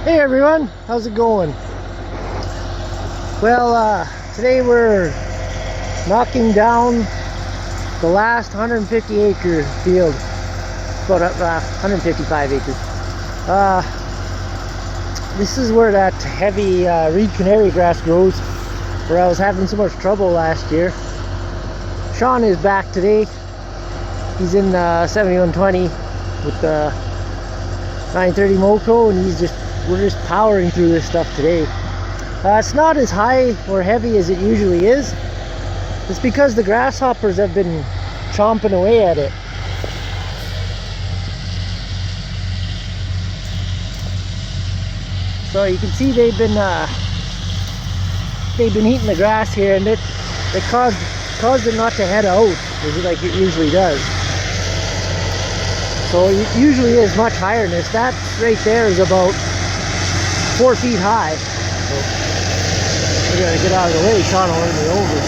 Hey everyone, how's it going? Well, today we're knocking down the last 150 acre field, about 155 acres. This is where that heavy reed canary grass grows, where I was having so much trouble last year. Sean is back today. He's in 7120 with the 930 Moco, and we're just powering through this stuff today. It's not as high or heavy as it usually is. It's because the grasshoppers have been chomping away at it. So you can see they've been eating the grass here, and it caused it not to head out like it usually does. So it usually is much higher than this. That right there is about 4 feet high. So I gotta get out of the way. Sean will run me over.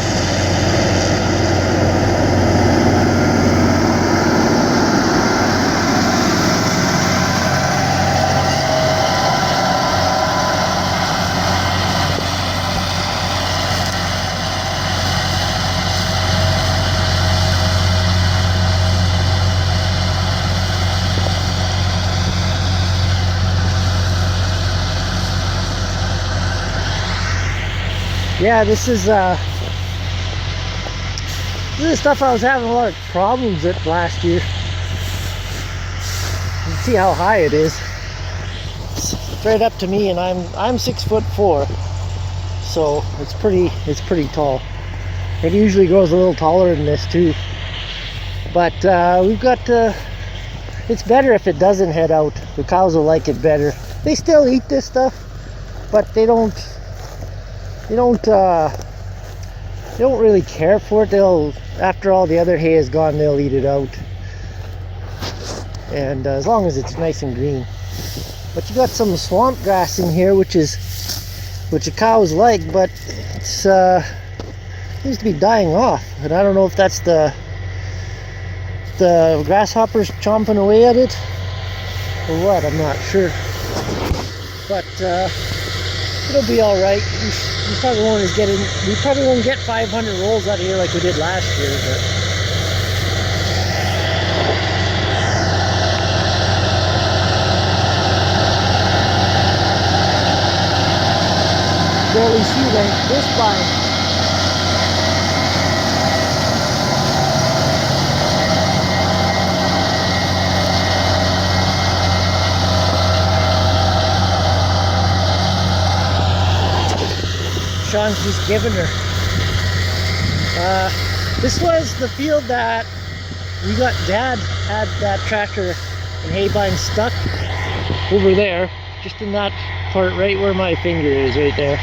Yeah, this is stuff I was having a lot of problems with last year. You can see how high it is. It's right up to me, and I'm 6'4", so it's pretty tall. It usually grows a little taller than this too, but we've got it's better if it doesn't head out. The cows will like it better. They still eat this stuff, but they don't really care for it. After all the other hay is gone, they'll eat it out, and as long as it's nice and green. But you got some swamp grass in here, which the cows like, but it seems to be dying off, and I don't know if that's the grasshoppers chomping away at it or what. I'm not sure, but it'll be all right. We probably won't get 500 rolls out of here like we did last year, but barely see this by. Sean's just giving her. This was the field that Dad had that tractor and hay bind stuck over there, just in that part right where my finger is, right there.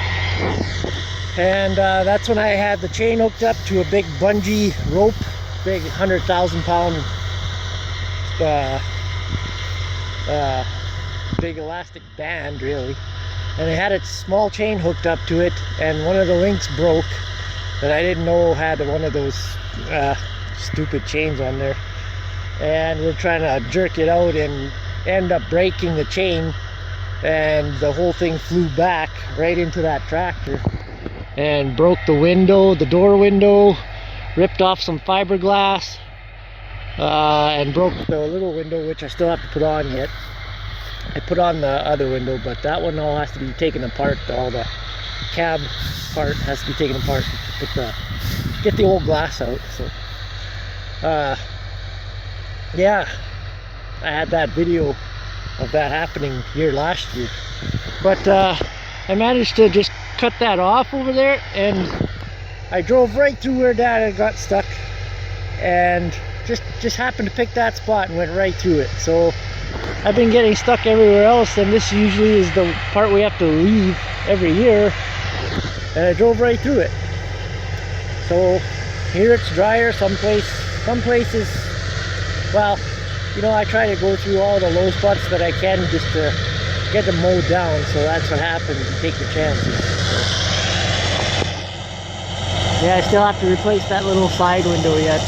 And that's when I had the chain hooked up to a big bungee rope, big 100,000-pound big elastic band, really. And it had its small chain hooked up to it, and one of the links broke that I didn't know had one of those stupid chains on there. And we're trying to jerk it out and end up breaking the chain, and the whole thing flew back right into that tractor and broke the door window, ripped off some fiberglass, and broke the little window, which I still have to put on yet. I put on the other window, but that one all has to be taken apart. All the cab part has to be taken apart to get the old glass out. So yeah, I had that video of that happening here last year, but I managed to just cut that off over there, and I drove right through where Dad had got stuck, and just happened to pick that spot and went right through it. So I've been getting stuck everywhere else, and this usually is the part we have to leave every year, and I drove right through it. So here it's drier. Some places, well, you know, I try to go through all the low spots that I can just to get them mowed down. So that's what happens. You take your chances. So, yeah, I still have to replace that little side window yet.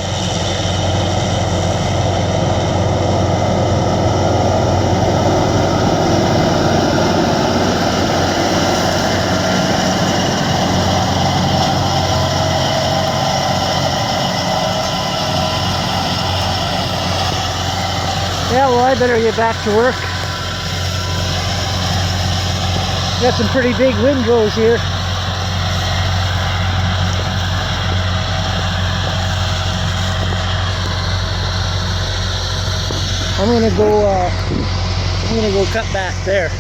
I better get back to work. Got some pretty big windrows here. I'm gonna go cut back there.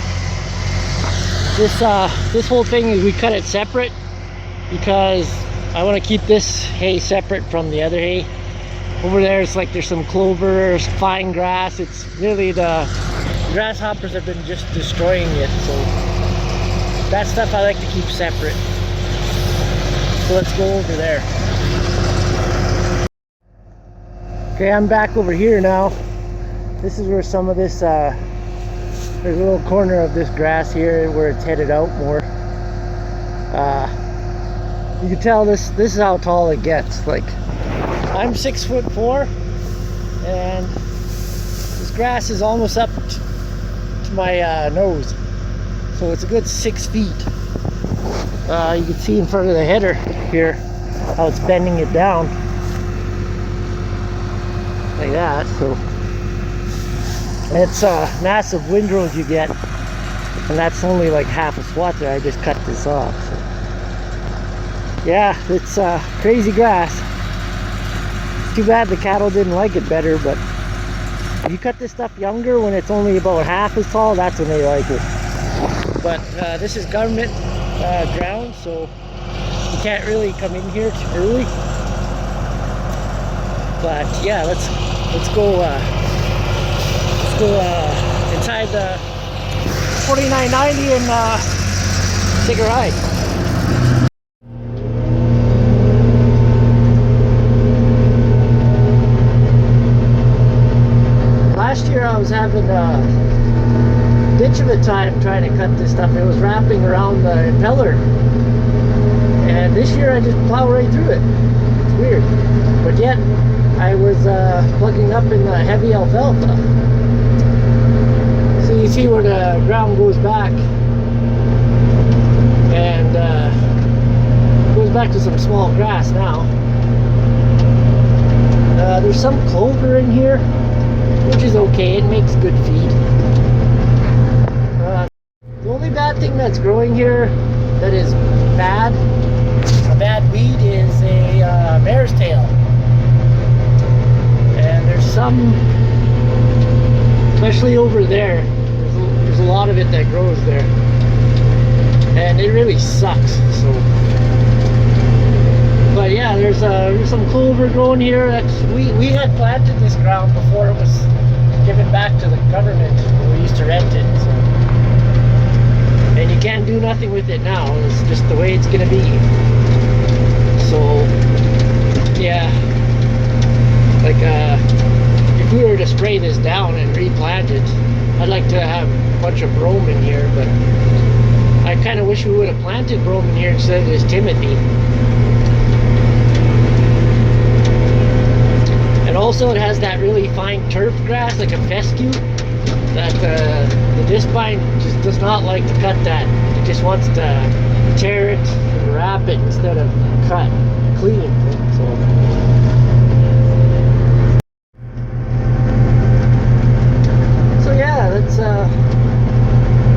This whole thing is we cut it separate because I want to keep this hay separate from the other hay. Over there it's like there's some clover, fine grass. It's really the grasshoppers have been just destroying it, so that stuff I like to keep separate. So let's go over there. Okay, I'm back over here now. This is where some of this, there's a little corner of this grass here where it's headed out more. You can tell this is how tall it gets. Like, I'm 6'4", and this grass is almost up to my nose. So it's a good 6 feet. You can see in front of the header here how it's bending it down. Like that, so. It's massive windrows you get, and that's only like half a swath there. I just cut this off. So. Yeah, it's crazy grass. It's too bad the cattle didn't like it better, but if you cut this stuff younger when it's only about half as tall, that's when they like it. But this is government ground, so you can't really come in here too early. But yeah, let's go. Go inside the 4990 and take a ride. Last year I was having a ditch of a time trying to cut this stuff. It was wrapping around the impeller, and this year I just plow right through it. It's weird, but yet I was plugging up in the heavy alfalfa. So you see where the ground goes back, and goes back to some small grass now. There's some clover in here, which is okay. It makes good feed. The only bad thing that's growing here that is bad, a bad weed, is a mare's tail. And there's some, especially over there, there's a lot of it that grows there, and it really sucks. So, but yeah, there's some clover growing here. We had planted this ground before it was given back to the government. We used to rent it, so, and you can't do nothing with it now. It's just the way it's gonna be. So yeah, like if we were to spray this down and replant it, I'd like to have a bunch of brome in here, but I kind of wish we would have planted brome in here instead of this Timothy. And also it has that really fine turf grass, like a fescue, that the discbine just does not like to cut that. It just wants to tear it and wrap it instead of cut clean. So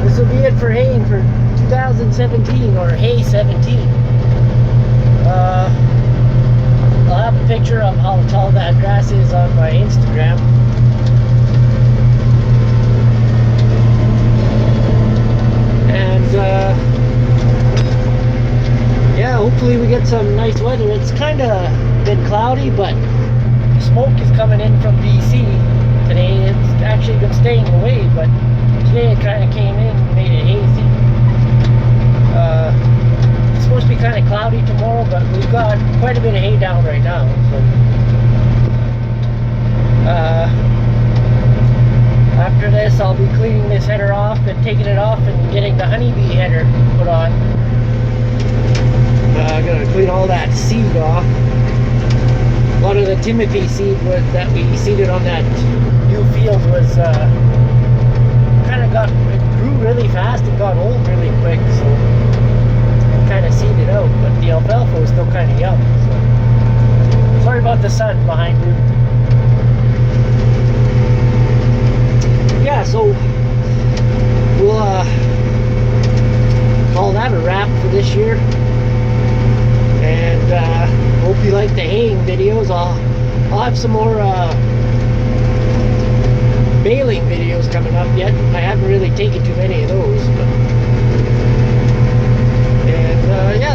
this will be it for haying for 2017, or Hay17. I'll have a picture of how tall that grass is on my Instagram. And yeah, hopefully we get some nice weather. It's kind of been cloudy, but smoke is coming in from BC today. It's actually been staying away, but today it kind of came in and made it hazy. It's supposed to be kind of cloudy tomorrow, but we've got quite a bit of hay down right now. So after this, I'll be cleaning this header off and taking it off and getting the honeybee header put on. I'm gonna clean all that seed off. A lot of the Timothy seed that we seeded on that new field was it grew really fast and got old really quick, so it kind of seeded out. But the alfalfa was still kind of young. So sorry about the sun behind you. videos. I'll have some more baling videos coming up yet. I haven't really taken too many of those. And yeah,